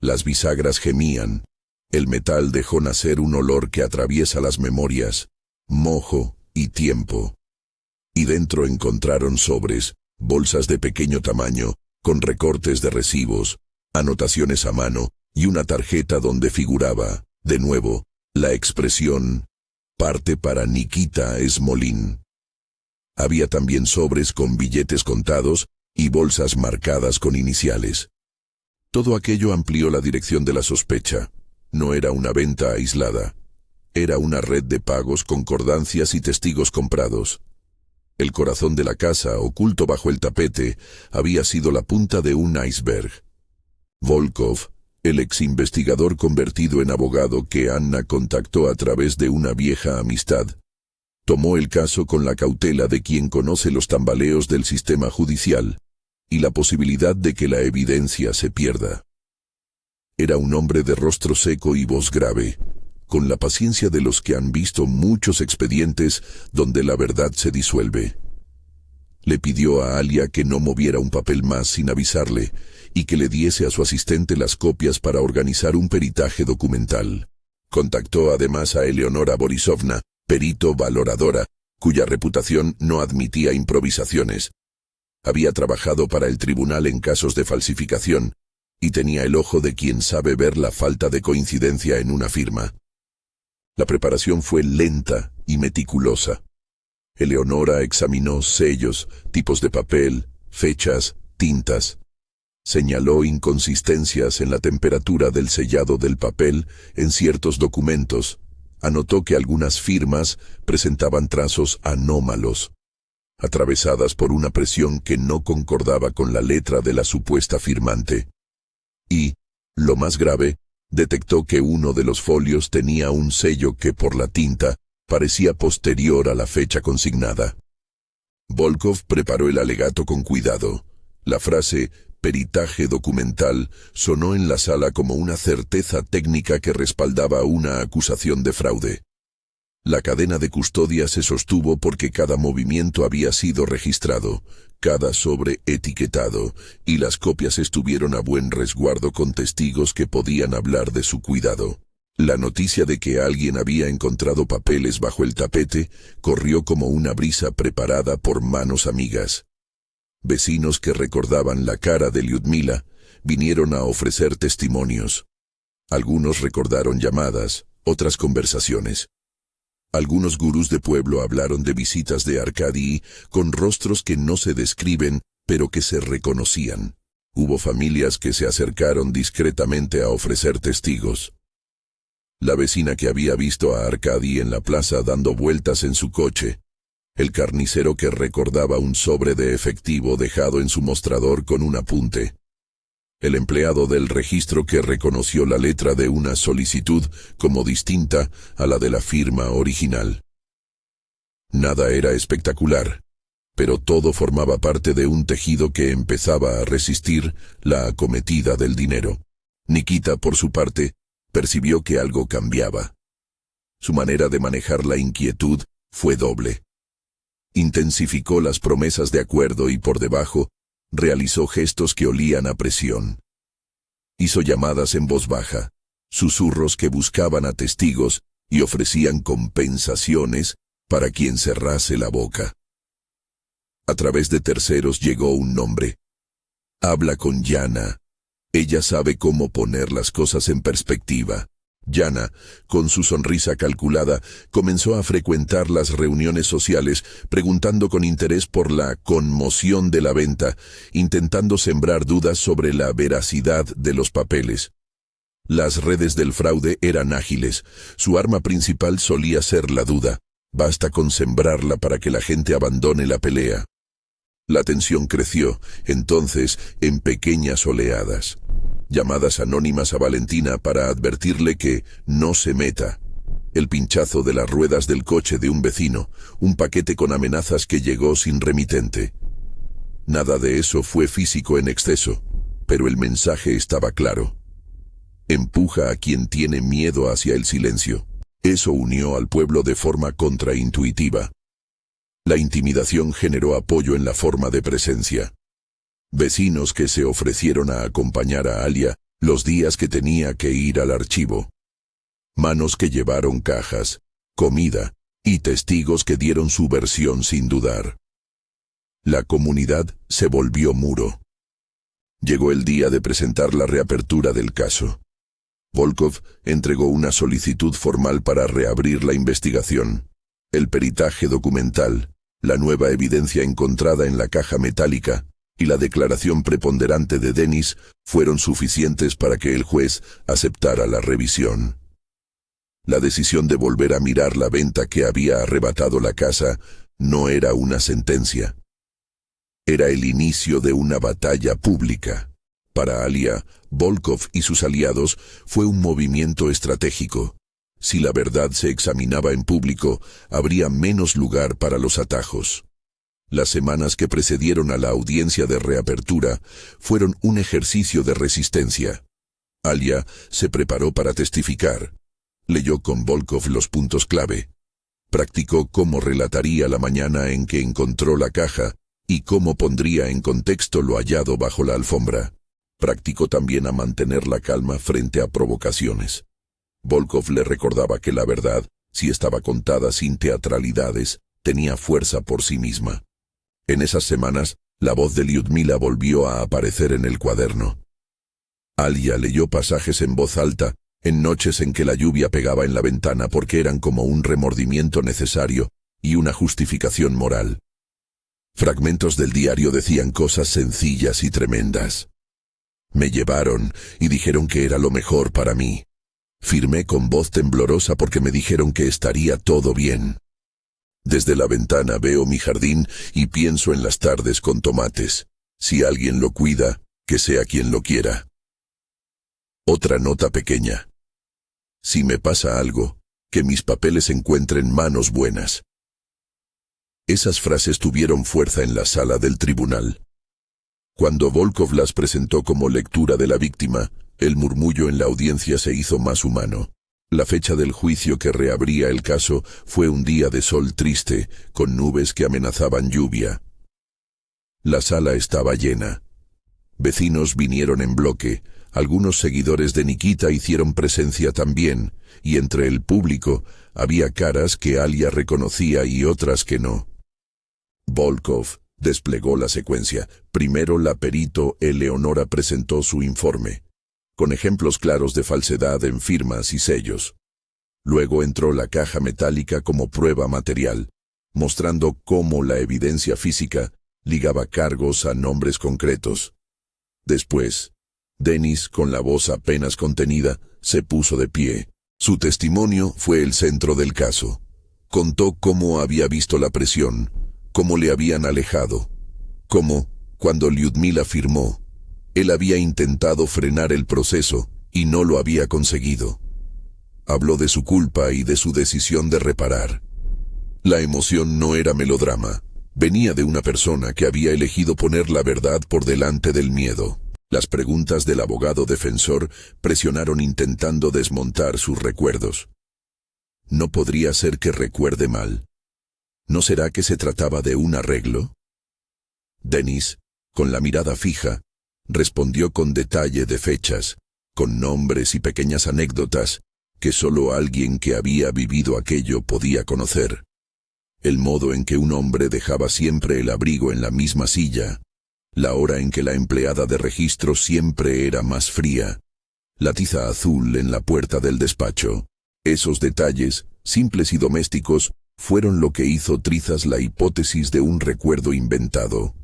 Las bisagras gemían, el metal dejó nacer un olor que atraviesa las memorias, mojo y tiempo. Y dentro encontraron sobres, bolsas de pequeño tamaño, con recortes de recibos, anotaciones a mano y una tarjeta donde figuraba, de nuevo, la expresión «parte para Nikita Smolin». Había también sobres con billetes contados y bolsas marcadas con iniciales. Todo aquello amplió la dirección de la sospecha. No era una venta aislada. Era una red de pagos, concordancias y testigos comprados. El corazón de la casa, oculto bajo el tapete, había sido la punta de un iceberg. Volkov, el ex-investigador convertido en abogado que Anna contactó a través de una vieja amistad, tomó el caso con la cautela de quien conoce los tambaleos del sistema judicial y la posibilidad de que la evidencia se pierda. Era un hombre de rostro seco y voz grave, con la paciencia de los que han visto muchos expedientes donde la verdad se disuelve. Le pidió a Alia que no moviera un papel más sin avisarle y que le diese a su asistente las copias para organizar un peritaje documental. Contactó además a Eleonora Borisovna, perito valoradora, cuya reputación no admitía improvisaciones. Había trabajado para el tribunal en casos de falsificación y tenía el ojo de quien sabe ver la falta de coincidencia en una firma. La preparación fue lenta y meticulosa. Eleonora examinó sellos, tipos de papel, fechas, tintas. Señaló inconsistencias en la temperatura del sellado del papel en ciertos documentos. Anotó que algunas firmas presentaban trazos anómalos, atravesadas por una presión que no concordaba con la letra de la supuesta firmante. Y, lo más grave, detectó que uno de los folios tenía un sello que por la tinta parecía posterior a la fecha consignada. Volkov preparó el alegato con cuidado. La frase «peritaje documental» sonó en la sala como una certeza técnica que respaldaba una acusación de fraude. La cadena de custodia se sostuvo porque cada movimiento había sido registrado, cada sobre etiquetado, y las copias estuvieron a buen resguardo con testigos que podían hablar de su cuidado. La noticia de que alguien había encontrado papeles bajo el tapete corrió como una brisa preparada por manos amigas. Vecinos que recordaban la cara de Lyudmila vinieron a ofrecer testimonios. Algunos recordaron llamadas, otras conversaciones. Algunos gurús de pueblo hablaron de visitas de Arkady con rostros que no se describen, pero que se reconocían. Hubo familias que se acercaron discretamente a ofrecer testigos. La vecina que había visto a Arkady en la plaza dando vueltas en su coche, el carnicero que recordaba un sobre de efectivo dejado en su mostrador con un apunte, el empleado del registro que reconoció la letra de una solicitud como distinta a la de la firma original. Nada era espectacular, pero todo formaba parte de un tejido que empezaba a resistir la acometida del dinero. Nikita, por su parte, percibió que algo cambiaba. Su manera de manejar la inquietud fue doble. Intensificó las promesas de acuerdo y por debajo realizó gestos que olían a presión. Hizo llamadas en voz baja, susurros que buscaban a testigos y ofrecían compensaciones para quien cerrase la boca. A través de terceros llegó un nombre. Habla con Yana. Ella sabe cómo poner las cosas en perspectiva. Yana, con su sonrisa calculada, comenzó a frecuentar las reuniones sociales, preguntando con interés por la conmoción de la venta, intentando sembrar dudas sobre la veracidad de los papeles. Las redes del fraude eran ágiles. Su arma principal solía ser la duda. Basta con sembrarla para que la gente abandone la pelea. La tensión creció, entonces, en pequeñas oleadas. Llamadas anónimas a Valentina para advertirle que no se meta. El pinchazo de las ruedas del coche de un vecino, un paquete con amenazas que llegó sin remitente. Nada de eso fue físico en exceso, pero el mensaje estaba claro. Empuja a quien tiene miedo hacia el silencio. Eso unió al pueblo de forma contraintuitiva. La intimidación generó apoyo en la forma de presencia. Vecinos que se ofrecieron a acompañar a Alia los días que tenía que ir al archivo. Manos que llevaron cajas, comida y testigos que dieron su versión sin dudar. La comunidad se volvió muro. Llegó el día de presentar la reapertura del caso. Volkov entregó una solicitud formal para reabrir la investigación. El peritaje documental, la nueva evidencia encontrada en la caja metálica y la declaración preponderante de Denis fueron suficientes para que el juez aceptara la revisión. La decisión de volver a mirar la venta que había arrebatado la casa no era una sentencia. Era el inicio de una batalla pública. Para Alia, Volkov y sus aliados fue un movimiento estratégico. Si la verdad se examinaba en público, habría menos lugar para los atajos. Las semanas que precedieron a la audiencia de reapertura fueron un ejercicio de resistencia. Alia se preparó para testificar. Leyó con Volkov los puntos clave. Practicó cómo relataría la mañana en que encontró la caja y cómo pondría en contexto lo hallado bajo la alfombra. Practicó también a mantener la calma frente a provocaciones. Volkov le recordaba que la verdad, si estaba contada sin teatralidades, tenía fuerza por sí misma. En esas semanas, la voz de Lyudmila volvió a aparecer en el cuaderno. Alia leyó pasajes en voz alta, en noches en que la lluvia pegaba en la ventana porque eran como un remordimiento necesario y una justificación moral. Fragmentos del diario decían cosas sencillas y tremendas. Me llevaron y dijeron que era lo mejor para mí. Firmé con voz temblorosa porque me dijeron que estaría todo bien. Desde la ventana veo mi jardín y pienso en las tardes con tomates. Si alguien lo cuida, que sea quien lo quiera. Otra nota pequeña. Si me pasa algo, que mis papeles encuentren manos buenas. Esas frases tuvieron fuerza en la sala del tribunal. Cuando Volkov las presentó como lectura de la víctima, el murmullo en la audiencia se hizo más humano. La fecha del juicio que reabría el caso fue un día de sol triste, con nubes que amenazaban lluvia. La sala estaba llena. Vecinos vinieron en bloque, algunos seguidores de Nikita hicieron presencia también, y entre el público había caras que Alia reconocía y otras que no. Volkov desplegó la secuencia. Primero la perito Eleonora presentó su informe, con ejemplos claros de falsedad en firmas y sellos. Luego entró la caja metálica como prueba material, mostrando cómo la evidencia física ligaba cargos a nombres concretos. Después, Denis, con la voz apenas contenida, se puso de pie. Su testimonio fue el centro del caso. Contó cómo había visto la presión, cómo le habían alejado, cómo, cuando Lyudmila firmó, él había intentado frenar el proceso y no lo había conseguido. Habló de su culpa y de su decisión de reparar. La emoción no era melodrama. Venía de una persona que había elegido poner la verdad por delante del miedo. Las preguntas del abogado defensor presionaron intentando desmontar sus recuerdos. No podría ser que recuerde mal. ¿No será que se trataba de un arreglo? Denis, con la mirada fija, respondió con detalle de fechas, con nombres y pequeñas anécdotas que solo alguien que había vivido aquello podía conocer. El modo en que un hombre dejaba siempre el abrigo en la misma silla, la hora en que la empleada de registro siempre era más fría, la tiza azul en la puerta del despacho. Esos detalles, simples y domésticos, fueron lo que hizo trizas la hipótesis de un recuerdo inventado.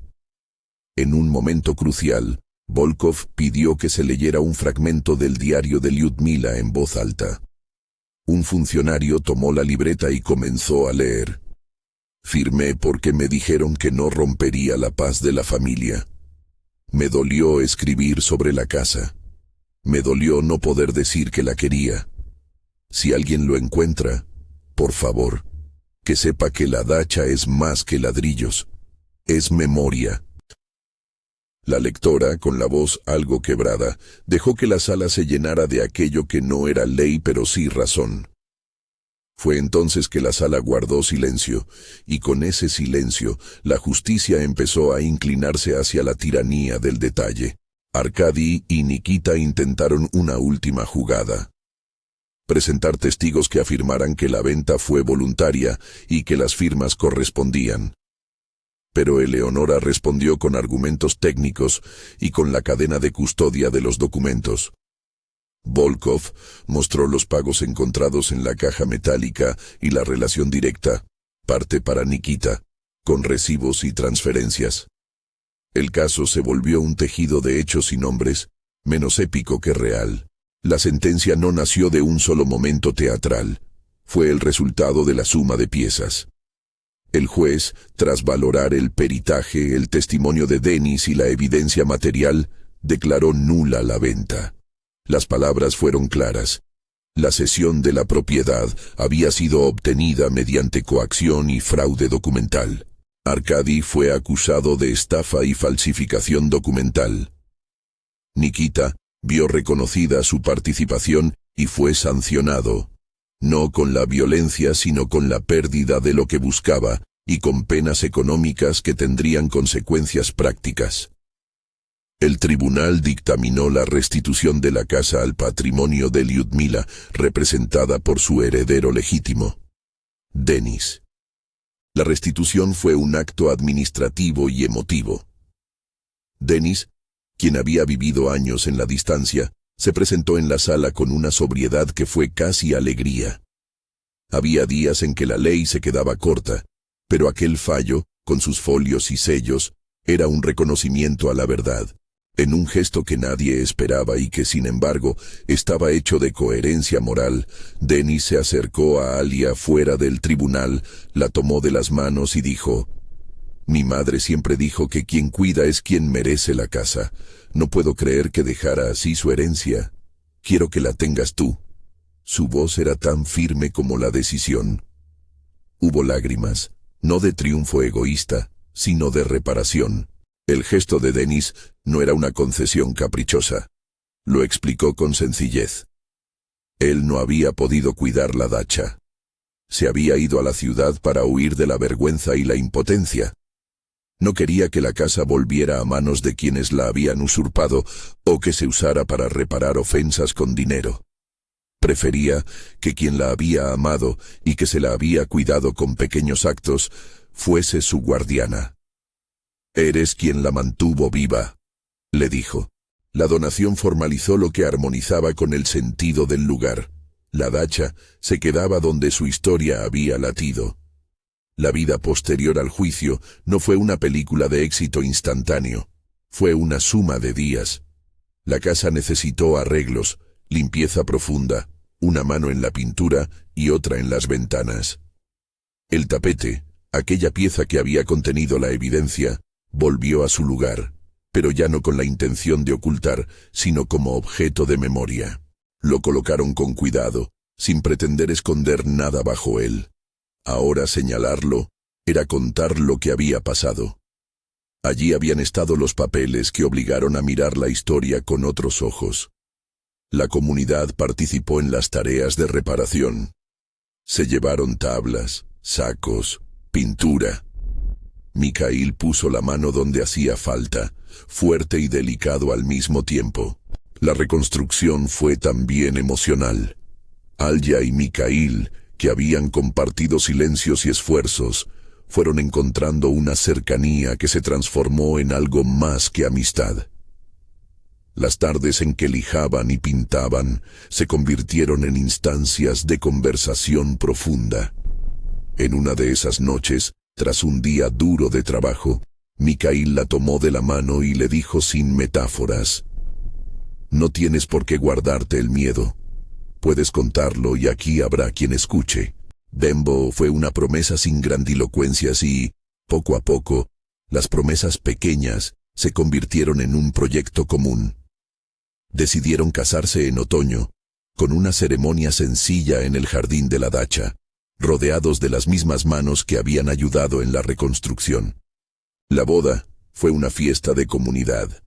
En un momento crucial, Volkov pidió que se leyera un fragmento del diario de Lyudmila en voz alta. Un funcionario tomó la libreta y comenzó a leer. Firmé porque me dijeron que no rompería la paz de la familia. Me dolió escribir sobre la casa. Me dolió no poder decir que la quería. Si alguien lo encuentra, por favor, que sepa que la dacha es más que ladrillos. Es memoria. La lectora, con la voz algo quebrada, dejó que la sala se llenara de aquello que no era ley pero sí razón. Fue entonces que la sala guardó silencio, y con ese silencio, la justicia empezó a inclinarse hacia la tiranía del detalle. Arkady y Nikita intentaron una última jugada. Presentar testigos que afirmaran que la venta fue voluntaria y que las firmas correspondían. Pero Eleonora respondió con argumentos técnicos y con la cadena de custodia de los documentos. Volkov mostró los pagos encontrados en la caja metálica y la relación directa, parte para Nikita, con recibos y transferencias. El caso se volvió un tejido de hechos y nombres, menos épico que real. La sentencia no nació de un solo momento teatral, fue el resultado de la suma de piezas. El juez, tras valorar el peritaje, el testimonio de Denis y la evidencia material, declaró nula la venta. Las palabras fueron claras. La cesión de la propiedad había sido obtenida mediante coacción y fraude documental. Arkady fue acusado de estafa y falsificación documental. Nikita vio reconocida su participación y fue sancionado, no con la violencia sino con la pérdida de lo que buscaba y con penas económicas que tendrían consecuencias prácticas. El tribunal dictaminó la restitución de la casa al patrimonio de Lyudmila, representada por su heredero legítimo, Denis. La restitución fue un acto administrativo y emotivo. Denis, quien había vivido años en la distancia, se presentó en la sala con una sobriedad que fue casi alegría. Había días en que la ley se quedaba corta, pero aquel fallo, con sus folios y sellos, era un reconocimiento a la verdad, en un gesto que nadie esperaba y que, sin embargo, estaba hecho de coherencia moral. Denis se acercó a Alia fuera del tribunal, la tomó de las manos y dijo: «Mi madre siempre dijo que quien cuida es quien merece la casa. No puedo creer que dejara así su herencia. Quiero que la tengas tú». Su voz era tan firme como la decisión. Hubo lágrimas, no de triunfo egoísta, sino de reparación. El gesto de Denis no era una concesión caprichosa. Lo explicó con sencillez. Él no había podido cuidar la dacha. Se había ido a la ciudad para huir de la vergüenza y la impotencia. No quería que la casa volviera a manos de quienes la habían usurpado o que se usara para reparar ofensas con dinero. Prefería que quien la había amado y que se la había cuidado con pequeños actos fuese su guardiana. «Eres quien la mantuvo viva», le dijo. La donación formalizó lo que armonizaba con el sentido del lugar. La dacha se quedaba donde su historia había latido. La vida posterior al juicio no fue una película de éxito instantáneo. Fue una suma de días. La casa necesitó arreglos, limpieza profunda, una mano en la pintura y otra en las ventanas. El tapete, aquella pieza que había contenido la evidencia, volvió a su lugar, pero ya no con la intención de ocultar, sino como objeto de memoria. Lo colocaron con cuidado, sin pretender esconder nada bajo él. Ahora señalarlo era contar lo que había pasado. Allí habían estado los papeles que obligaron a mirar la historia con otros ojos. La comunidad participó en las tareas de reparación. Se llevaron tablas, sacos, pintura. Mikhail puso la mano donde hacía falta, fuerte y delicado al mismo tiempo. La reconstrucción fue también emocional. Alia y Mikhail, que habían compartido silencios y esfuerzos, fueron encontrando una cercanía que se transformó en algo más que amistad. Las tardes en que lijaban y pintaban se convirtieron en instancias de conversación profunda. En una de esas noches, tras un día duro de trabajo, Mikhail la tomó de la mano y le dijo sin metáforas: «No tienes por qué guardarte el miedo. Puedes contarlo y aquí habrá quien escuche». Dembo fue una promesa sin grandilocuencias y, poco a poco, las promesas pequeñas se convirtieron en un proyecto común. Decidieron casarse en otoño, con una ceremonia sencilla en el jardín de la dacha, rodeados de las mismas manos que habían ayudado en la reconstrucción. La boda fue una fiesta de comunidad.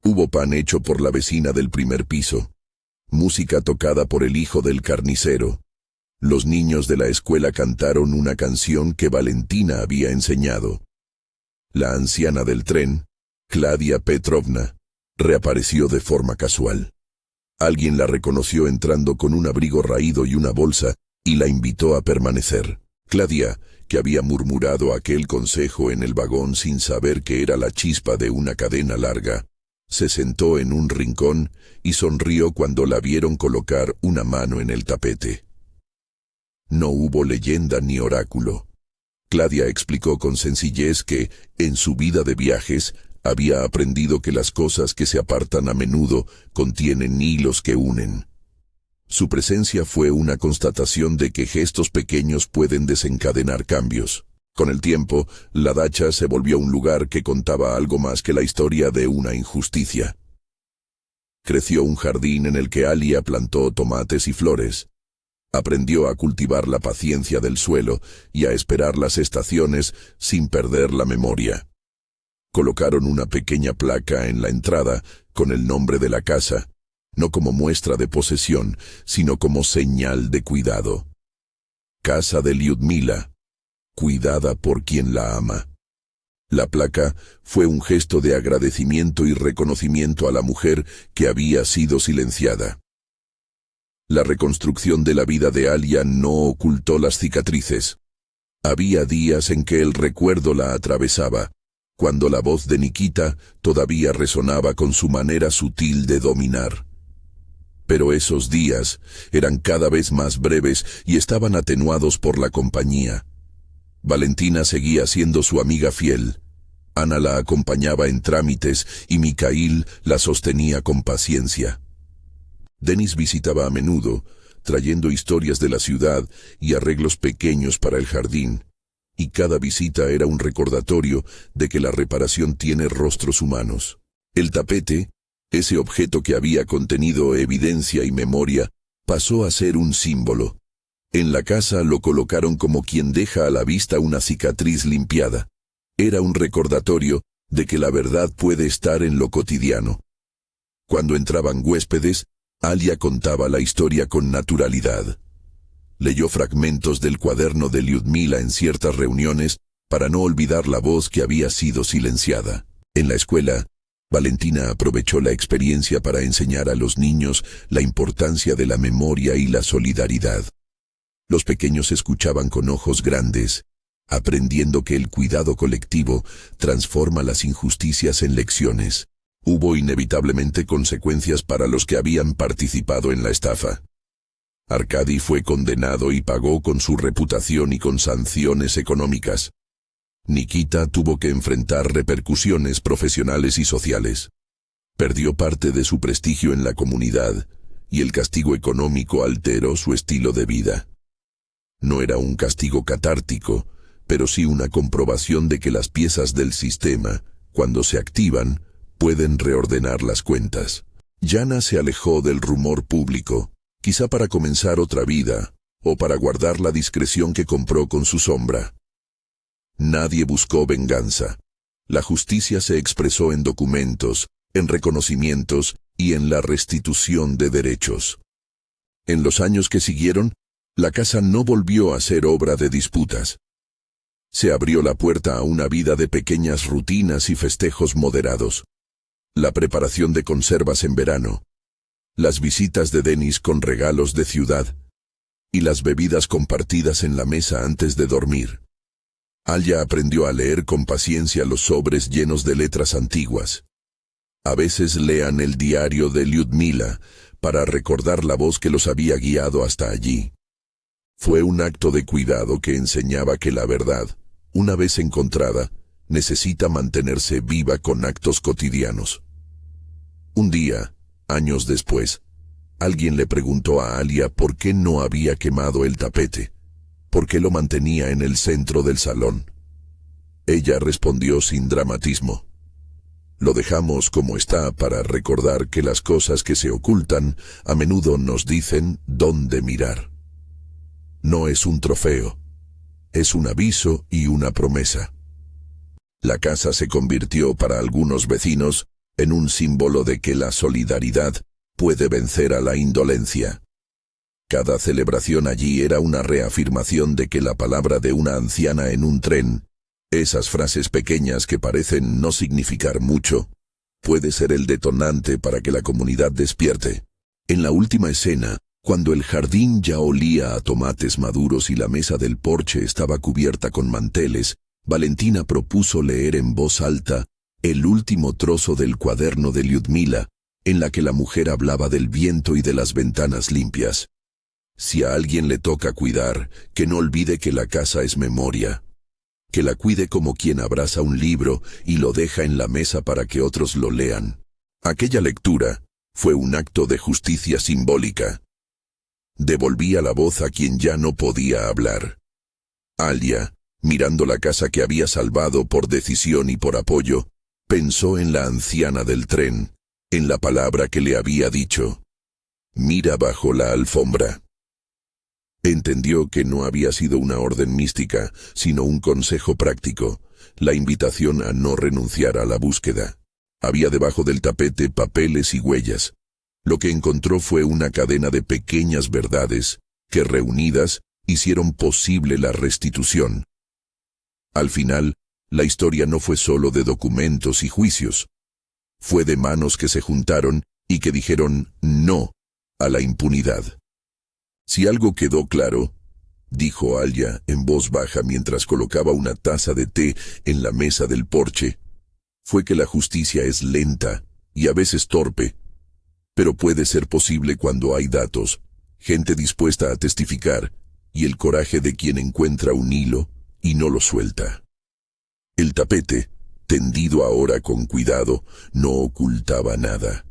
Hubo pan hecho por la vecina del primer piso, música tocada por el hijo del carnicero. Los niños de la escuela cantaron una canción que Valentina había enseñado. La anciana del tren, Claudia Petrovna, reapareció de forma casual. Alguien la reconoció entrando con un abrigo raído y una bolsa y la invitó a permanecer. Claudia, que había murmurado aquel consejo en el vagón sin saber que era la chispa de una cadena larga, se sentó en un rincón y sonrió cuando la vieron colocar una mano en el tapete. No hubo leyenda ni oráculo. Claudia explicó con sencillez que, en su vida de viajes, había aprendido que las cosas que se apartan a menudo contienen hilos que unen. Su presencia fue una constatación de que gestos pequeños pueden desencadenar cambios. Con el tiempo, la dacha se volvió un lugar que contaba algo más que la historia de una injusticia. Creció un jardín en el que Alia plantó tomates y flores. Aprendió a cultivar la paciencia del suelo y a esperar las estaciones sin perder la memoria. Colocaron una pequeña placa en la entrada con el nombre de la casa, no como muestra de posesión, sino como señal de cuidado. Casa de Lyudmila, cuidada por quien la ama. La placa fue un gesto de agradecimiento y reconocimiento a la mujer que había sido silenciada. La reconstrucción de la vida de Alia no ocultó las cicatrices. Había días en que el recuerdo la atravesaba, cuando la voz de Nikita todavía resonaba con su manera sutil de dominar. Pero esos días eran cada vez más breves y estaban atenuados por la compañía. Valentina seguía siendo su amiga fiel. Ana la acompañaba en trámites y Mikhail la sostenía con paciencia. Denis visitaba a menudo, trayendo historias de la ciudad y arreglos pequeños para el jardín, y cada visita era un recordatorio de que la reparación tiene rostros humanos. El tapete, ese objeto que había contenido evidencia y memoria, pasó a ser un símbolo. En la casa lo colocaron como quien deja a la vista una cicatriz limpiada. Era un recordatorio de que la verdad puede estar en lo cotidiano. Cuando entraban huéspedes, Alia contaba la historia con naturalidad. Leyó fragmentos del cuaderno de Lyudmila en ciertas reuniones para no olvidar la voz que había sido silenciada. En la escuela, Valentina aprovechó la experiencia para enseñar a los niños la importancia de la memoria y la solidaridad. Los pequeños escuchaban con ojos grandes, aprendiendo que el cuidado colectivo transforma las injusticias en lecciones. Hubo inevitablemente consecuencias para los que habían participado en la estafa. Arkady fue condenado y pagó con su reputación y con sanciones económicas. Nikita tuvo que enfrentar repercusiones profesionales y sociales. Perdió parte de su prestigio en la comunidad, y el castigo económico alteró su estilo de vida. No era un castigo catártico, pero sí una comprobación de que las piezas del sistema, cuando se activan, pueden reordenar las cuentas. Yana se alejó del rumor público, quizá para comenzar otra vida, o para guardar la discreción que compró con su sombra. Nadie buscó venganza. La justicia se expresó en documentos, en reconocimientos y en la restitución de derechos. En los años que siguieron, la casa no volvió a ser obra de disputas. Se abrió la puerta a una vida de pequeñas rutinas y festejos moderados. La preparación de conservas en verano, las visitas de Denis con regalos de ciudad, y las bebidas compartidas en la mesa antes de dormir. Alia aprendió a leer con paciencia los sobres llenos de letras antiguas. A veces lean el diario de Lyudmila para recordar la voz que los había guiado hasta allí. Fue un acto de cuidado que enseñaba que la verdad, una vez encontrada, necesita mantenerse viva con actos cotidianos. Un día, años después, alguien le preguntó a Alia por qué no había quemado el tapete, por qué lo mantenía en el centro del salón. Ella respondió sin dramatismo: lo dejamos como está para recordar que las cosas que se ocultan a menudo nos dicen dónde mirar. No es un trofeo, es un aviso y una promesa. La casa se convirtió para algunos vecinos en un símbolo de que la solidaridad puede vencer a la indolencia. Cada celebración allí era una reafirmación de que la palabra de una anciana en un tren, esas frases pequeñas que parecen no significar mucho, puede ser el detonante para que la comunidad despierte. En la última escena, cuando el jardín ya olía a tomates maduros y la mesa del porche estaba cubierta con manteles, Valentina propuso leer en voz alta el último trozo del cuaderno de Lyudmila, en la que la mujer hablaba del viento y de las ventanas limpias. Si a alguien le toca cuidar, que no olvide que la casa es memoria. Que la cuide como quien abraza un libro y lo deja en la mesa para que otros lo lean. Aquella lectura fue un acto de justicia simbólica. Devolvía la voz a quien ya no podía hablar. Alia, mirando la casa que había salvado por decisión y por apoyo, pensó en la anciana del tren, en la palabra que le había dicho: mira bajo la alfombra. Entendió que no había sido una orden mística, sino un consejo práctico, la invitación a no renunciar a la búsqueda. Había debajo del tapete papeles y huellas. Lo que encontró fue una cadena de pequeñas verdades que, reunidas, hicieron posible la restitución. Al final, la historia no fue solo de documentos y juicios. Fue de manos que se juntaron y que dijeron no a la impunidad. Si algo quedó claro, dijo Alia en voz baja mientras colocaba una taza de té en la mesa del porche, fue que la justicia es lenta y a veces torpe, pero puede ser posible cuando hay datos, gente dispuesta a testificar y el coraje de quien encuentra un hilo y no lo suelta. El tapete, tendido ahora con cuidado, no ocultaba nada.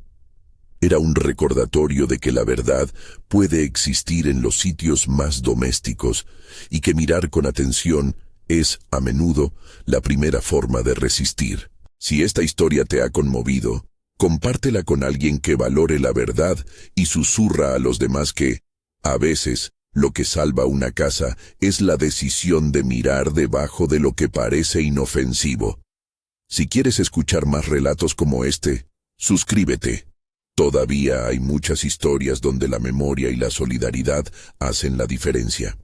Era un recordatorio de que la verdad puede existir en los sitios más domésticos y que mirar con atención es, a menudo, la primera forma de resistir. Si esta historia te ha conmovido, compártela con alguien que valore la verdad y susurra a los demás que, a veces, lo que salva una casa es la decisión de mirar debajo de lo que parece inofensivo. Si quieres escuchar más relatos como este, suscríbete. Todavía hay muchas historias donde la memoria y la solidaridad hacen la diferencia.